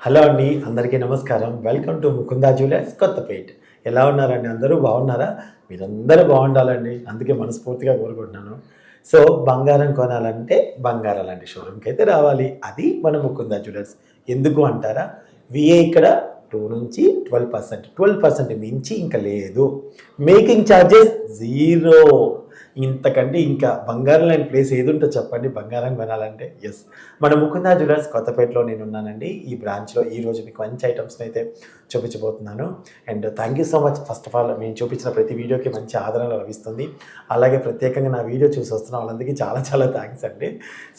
Hello అండి, అందరికీ నమస్కారం. Welcome to Mukunda jewellers Kothapet. ఎలా ఉన్నారండి? అందరూ బాగున్నారా? మీరందరూ బాగుండాలండి, అందుకే మనస్ఫూర్తిగా కోరుకుంటున్నాను. సో బంగారం కొనాలంటే బంగారం లాంటి షోరూమ్కి అయితే రావాలి. అది మన ముకుందా జ్యువెలర్స్. ఎందుకు అంటారా? విఏ ఇక్కడ 2 నుంచి 12% మించి ఇంకా లేదు. Making charges 0. ఇంతకంటే ఇంకా బంగారం లాంటి ప్లేస్ ఏది ఉంటుందో చెప్పండి బంగారం కొనాలంటే. ఎస్, మన ముకుందా జ్యువెలర్స్ కొత్తపేటలో నేను ఉన్నానండి. ఈ బ్రాంచ్లో ఈరోజు మీకు మంచి ఐటమ్స్ని అయితే చూపించబోతున్నాను. And thank you so much. First of all మేము చూపించిన ప్రతి వీడియోకి మంచి ఆదరణ లభిస్తుంది. అలాగే ప్రత్యేకంగా నా వీడియో చూసి వస్తున్న వాళ్ళందరికీ చాలా చాలా థ్యాంక్స్ అండి.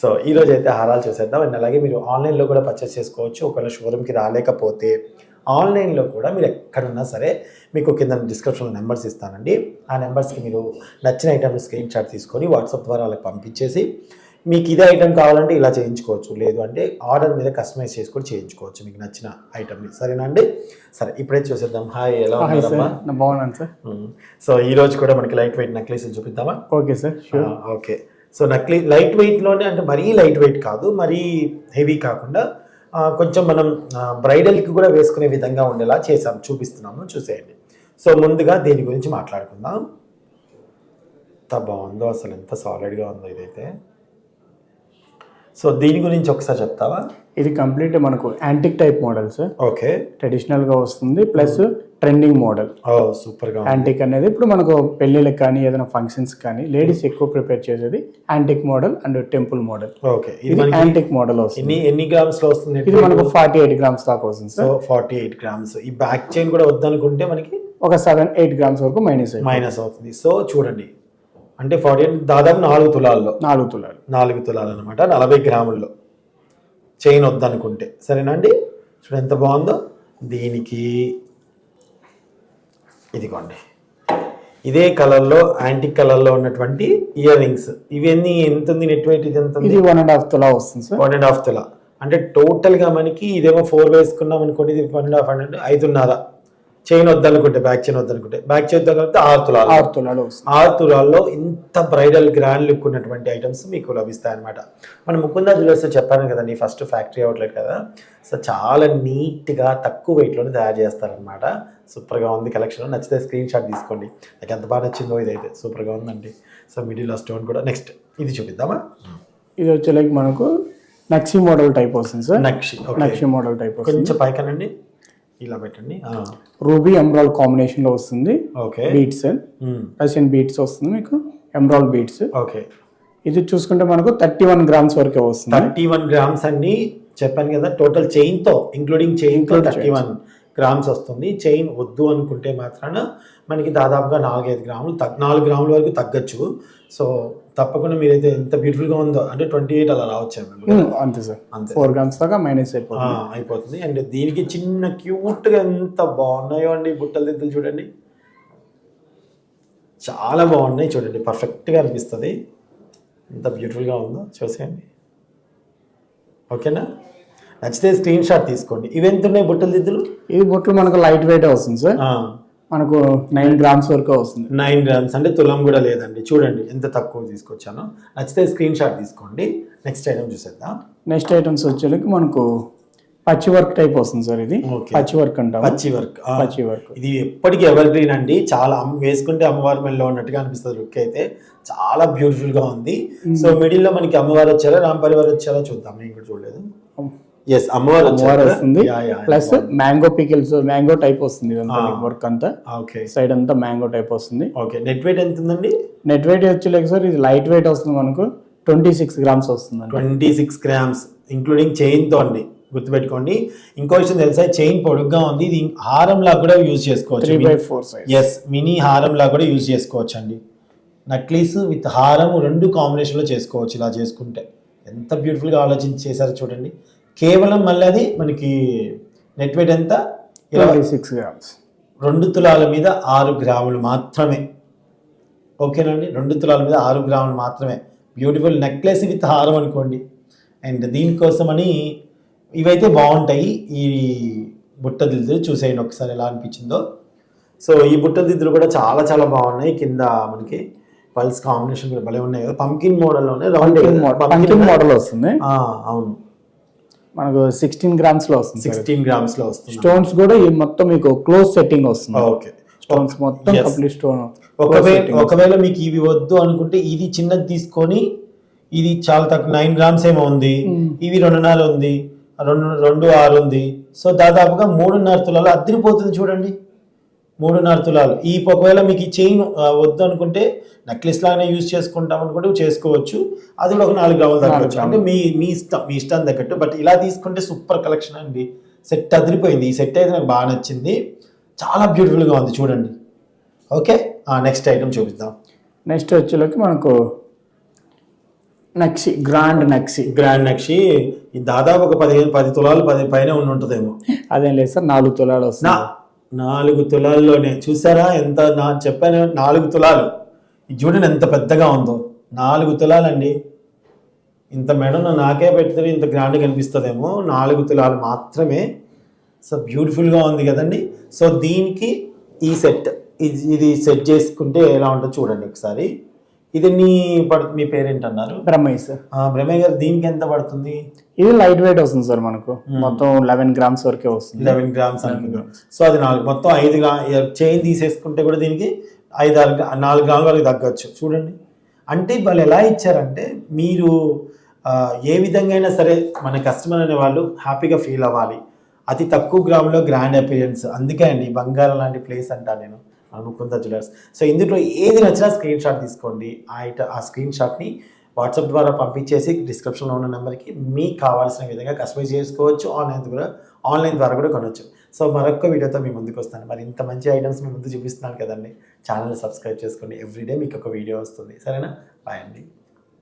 సో ఈరోజు అయితే హారాలు చూసేద్దాం. అండ్ అలాగే మీరు ఆన్లైన్లో కూడా పర్చేస్ చేసుకోవచ్చు. ఒకవేళ షోరూమ్కి రాలేకపోతే ఆన్లైన్లో కూడా మీరు ఎక్కడున్నా సరే మీకు కింద డిస్క్రిప్షన్లో నెంబర్స్ ఇస్తానండి. ఆ నెంబర్స్కి మీరు నచ్చిన ఐటమ్ని స్క్రీన్ షాట్ తీసుకొని వాట్సాప్ ద్వారా వాళ్ళకి పంపించేసి మీకు ఇదే ఐటమ్ కావాలంటే ఇలా చేయించుకోవచ్చు, లేదు అంటే ఆర్డర్ మీద కస్టమైజ్ చేసుకొని చేయించుకోవచ్చు మీకు నచ్చిన ఐటమ్ని. సరేనా అండి? సరే, ఇప్పుడే చూసేద్దాం. హాయ్, ఎలా ఉన్నారమ్మా? బాగున్నాను సార్. సో ఈరోజు కూడా మనకి లైట్ వెయిట్ నెక్లెస్ చూపిద్దామా? Okay sir, okay. So light వెయిట్లోనే, అంటే మరీ లైట్ వెయిట్ కాదు, మరీ హెవీ కాకుండా కొంచెం మనం బ్రైడల్కి కూడా వేసుకునే విధంగా ఉండేలా చేసాం, చూపిస్తున్నాము, చూసేయండి. సో ముందుగా దీని గురించి మాట్లాడుకుందాం. ఎంత బాగుందో అసలు, ఎంత సాలిడ్గా ఉందో ఇదైతే. సో దీని గురించి ఒకసారి చెప్తావా? ఇది కంప్లీట్ మనకు antique type model sir. Okay. ట్రెడిషనల్గా వస్తుంది, ప్లస్ ట్రెండింగ్ మోడల్. సూపర్గా. యాంటిక్ అనేది ఇప్పుడు మనకు పెళ్ళిళ్ళకి కానీ ఏదైనా ఫంక్షన్స్ కానీ లేడీస్ ఎక్కువ ప్రిపేర్ చేసేది antique model and temple model. Okay. ఇది యాంటిక్ మోడల్ వస్తుంది. ఎన్ని గ్రామ్స్ లో వస్తుంది? ఇది మనకు 48 గ్రామ్స్ దాకా వస్తుంది సార్. 48 గ్రామ్స్. ఈ బ్యాక్ చైన్ కూడా వద్దనుకుంటే మనకి ఒక 7-8 గ్రామ్స్ వరకు మైనస్ అవుతుంది. సో చూడండి, అంటే 48 దాదాపు 4 తులాల్లో 4 తులాలు అనమాట, 40 గ్రాముల్లో చైన్ వద్దనుకుంటే. సరేనా అండి? చూడండి ఎంత బాగుందో. దీనికి ఇదిగోండి, ఇదే కలర్లో యాంటిక్ కలర్లో ఉన్నటువంటి ఇయర్ రింగ్స్. ఇవన్నీ ఎంత ఉంది? నెట్ వెయిట్ ఇది ఎంత? ఇది 1.5 తులా వస్తుంది సార్. 1.5 తులా అంటే టోటల్గా మనకి ఇదేమో 4 వేసుకున్నాం అనుకోండి, ఇది 1.5 అంటే 5.5. చైన్ వద్దనుకుంటే, బ్యాక్ చైన్ వద్దనుకుంటే, బ్యాక్ చైన్ కలిపితే 6 తులాలు. 6 తులాల్లో ఇంత బ్రైడల్ గ్రాండ్ లుక్ ఉన్నటువంటి ఐటమ్స్ మీకు లభిస్తాయి అనమాట. మన ముకుందా జ్యువెలర్స్ చెప్పాను కదండి, ఫస్ట్ ఫ్యాక్టరీ అవుట్లెట్ కదా. సో చాలా నీట్గా తక్కువ వెయిట్లోనే తయారు చేస్తారనమాట. సూపర్గా ఉంది కలెక్షన్. నచ్చితే స్క్రీన్ షాట్ తీసుకోండి. నాకు ఎంత బాగా నచ్చిందో ఇదైతే, సూపర్గా ఉందండి. సో మిడిల్ స్టోన్ కూడా. నెక్స్ట్ ఇది చూపిద్దామా? ఇది వచ్చేలాగా మనకు నక్షి మోడల్ టైప్ వస్తుంది సార్. నక్షి మోడల్ టైప్ కొంచెం పైకనండి, ఇలా పెట్టండి. రూబీ ఎమరాల్డ్ కాంబినేషన్ లో వస్తుంది. ఓకే. బీట్స్, రష్యన్ బీట్స్ వస్తుంది మీకు, ఎమరాల్డ్ బీట్స్. ఓకే. ఇది చూసుకుంటే మనకు 31 గ్రామ్స్ వరకే వస్తుంది. 31 గ్రామ్స్ అండి, చెప్పాను కదా. టోటల్ చైన్ తో ఇంక్లూడింగ్ చైన్ తో 31 గ్రామ్స్ వస్తుంది. చైన్ వద్దు అనుకుంటే మాత్రాన మనకి దాదాపుగా 4-5 గ్రాములు 4 గ్రాముల వరకు తగ్గచ్చు. సో తప్పకుండా మీరైతే ఎంత బ్యూటిఫుల్గా ఉందో, అంటే 28 అలా రావచ్చు అంతే సార్. అంతే 4 గ్రామ్స్ దాకా మైనస్ అయిపోతుంది. అండ్ దీనికి చిన్న క్యూట్గా ఎంత బాగున్నాయో అండి బుట్టల దిద్దులు. చూడండి చాలా బాగున్నాయి, చూడండి పర్ఫెక్ట్గా అనిపిస్తుంది. ఎంత బ్యూటిఫుల్గా ఉందో చూసేయండి. ఓకేనా? నచ్చితే స్క్రీన్ షాట్ తీసుకోండి. ఇవి ఎంత ఉన్నాయి బుట్టల దిద్దులు? ఇది బుట్టలు మనకు లైట్ వెయిట్ వస్తుంది సార్. మనకు 9 గ్రామ్స్ వరకు వస్తుంది. 9 గ్రామ్స్ అంటే తులం కూడా లేదండి. చూడండి ఎంత తక్కువ తీసుకొచ్చానో. నచ్చితే స్క్రీన్ షాట్ తీసుకోండి. నెక్స్ట్ ఐటమ్ చూసేద్దాం. నెక్స్ట్ ఐటమ్స్ వచ్చేకి మనకు పచ్చి వర్క్ టైప్ వస్తుంది సార్. ఇది పచ్చి వర్క్ అంటాం. పచ్చి వర్క్ ఇది ఎప్పటికీ ఎవర్ గ్రీన్ అండి. చాలా వేసుకుంటే అమ్మవారి మెల్లో ఉన్నట్టుగా అనిపిస్తుంది. లుక్ అయితే చాలా బ్యూటిఫుల్ గా ఉంది. సో మిడిల్ లో మనకి అమ్మవారు వచ్చారా, రామ్ పరివార్ వచ్చారా చూద్దాం. నేను కూడా చూడలేదు. ఎస్, అమ్మవారు వస్తుంది. Plus mango pickles, mango type వస్తుంది వర్క్ అంతా. ఓకే. సైడ్ అంతా మ్యాంగో టైప్ వస్తుంది. ఓకే. నెట్ వెయిట్ ఎంత ఉందండి? నెట్ వెయిట్ వచ్చేలేక సార్ ఇది లైట్ వెయిట్ వస్తుంది మనకు 26 గ్రామ్స్ వస్తుంది. 26 గ్రామ్స్ ఇంక్లూడింగ్ చైన్ తో అండి, గుర్తుపెట్టుకోండి. ఇంకో విషయం తెలుసా, చైన్ పొడుగ్గా ఉంది. ఇది హారం లా కూడా యూజ్ చేసుకోవచ్చు. 3/4 సైజ్. ఎస్, మినీ హారం లా కూడా యూజ్ చేసుకోవచ్చు అండి. నక్లీస్ విత్ హారం 2 కాంబినేషన్లో చేసుకోవచ్చు. ఇలా చేసుకుంటే ఎంత బ్యూటిఫుల్గా ఆలోచించి చేశారు చూడండి. కేవలం మళ్ళీ అది మనకి నెట్ వెయిట్ ఎంత? 26 గ్రామ్స్. 2 తులాల మీద 6 గ్రాములు మాత్రమే. ఓకేనండి, 2 తులాల మీద 6 గ్రాములు మాత్రమే. బ్యూటిఫుల్ నెక్లెస్ విత్ హారం అనుకోండి. అండ్ దీనికోసమని ఇవైతే బాగుంటాయి. ఈ బుట్ట దిద్దులు చూసేయండి ఒకసారి ఎలా అనిపించిందో. సో ఈ బుట్ట దిద్దులు కూడా చాలా చాలా బాగున్నాయి. కింద మనకి పల్స్ కాంబినేషన్ కూడా భలే ఉన్నాయి కదా. పంకిన్ మోడల్లోనే రౌండ్ మోడల్ వస్తుంది. అవును. మనకు 16 grams లో వస్తుంది 16 grams లో వస్తుంది. స్టోన్స్ కూడా ఈ మొత్తం మీకు క్లోజ్ సెట్టింగ్ వస్తుంది. ఓకే, స్టోన్స్ మొత్తం Yes. Complete stone. ఒకవేళ మీకు ఇవి వద్దు అనుకుంటే ఇది చిన్నది తీసుకొని, ఇది చాలా తక్కువ 9 grams ఏమో ఉంది, ఇవి 2.5 ఉంది, 2.6 ఉంది. సో దాదాపుగా 3.5 తులాలు అద్దరిపోతుంది చూడండి. 3.5 తులాలు. ఈ ఒకవేళ మీకు ఈ చైన్ వద్దు అనుకుంటే నెక్లెస్ లాగానే యూజ్ చేసుకుంటాం అనుకుంటే చేసుకోవచ్చు. అది కూడా ఒక 4 గ్రాములు తగ్గవచ్చు. అంటే మీ ఇష్టం తగ్గట్టు. బట్ ఇలా తీసుకుంటే సూపర్ కలెక్షన్ అండి. సెట్ అదిరిపోయింది. ఈ సెట్ అయితే నాకు బాగా నచ్చింది. చాలా బ్యూటిఫుల్గా ఉంది చూడండి. ఓకే, నెక్స్ట్ ఐటమ్ చూపిద్దాం. నెక్స్ట్ వచ్చేలోకి మనకు నక్షి, గ్రాండ్ నక్షి. ఇది దాదాపు ఒక 10 తులాలు 10 పైన ఉంటుందేమో. అదేం లేదు సార్, 4 తులాలు వస్తుంది. 4 తులాల్లోనే చూసారా ఎంత చెప్పాను, 4 తులాలు. ఇది చూడండి ఎంత పెద్దగా ఉందో. 4 తులాలండి. ఇంత మెడను నాకే పెడితే ఇంత గ్రాండ్ కనిపిస్తుందేమో. 4 తులాలు మాత్రమే. సో బ్యూటిఫుల్గా ఉంది కదండి. సో దీనికి ఈ సెట్, ఇది సెట్ చేసుకుంటే ఎలా ఉంటుందో చూడండి ఒకసారి. ఇది మీ పేరెంట్ అన్నారు? బ్రహ్మయ్య సార్. బ్రహ్మయ్య గారు, దీనికి ఎంత పడుతుంది? ఇది లైట్ వెయిట్ వస్తుంది సార్, మనకు మొత్తం 11 grams వరకే వస్తుంది. 11 grams అనుకుంటున్నాం. సో అది 4, మొత్తం 5 చైన్ తీసేసుకుంటే కూడా దీనికి 4 గ్రాముల వరకు తగ్గచ్చు చూడండి. అంటే వాళ్ళు ఎలా ఇచ్చారంటే, మీరు ఏ విధంగా అయినా సరే మన కస్టమర్ అనే వాళ్ళు హ్యాపీగా ఫీల్ అవ్వాలి. అతి తక్కువ గ్రాములో గ్రాండ్ అపిరియన్స్. అందుకే అండి బంగారం లాంటి ప్లేస్ అంటాను నేను, ముకుంద జ్యువెలర్స్. సో ఇందులో ఏది నచ్చినా స్క్రీన్ షాట్ తీసుకోండి. ఆ స్క్రీన్ షాట్ని వాట్సాప్ ద్వారా పంపించేసి డిస్క్రిప్షన్లో ఉన్న నెంబర్కి మీకు కావాల్సిన విధంగా కస్టమైజ్ చేసుకోవచ్చు. ఆన్లైన్ ద్వారా కూడా కొనవచ్చు. సో మరొక వీడియోతో మీ ముందుకు వస్తాను. మరి ఇంత మంచి ఐటమ్స్ మీ ముందు చూపిస్తున్నాను కదండి. ఛానల్ సబ్స్క్రైబ్ చేసుకోండి. ఎవ్రీడే మీకు ఒక వీడియో వస్తుంది. సరేనా? బాయ్ అండి.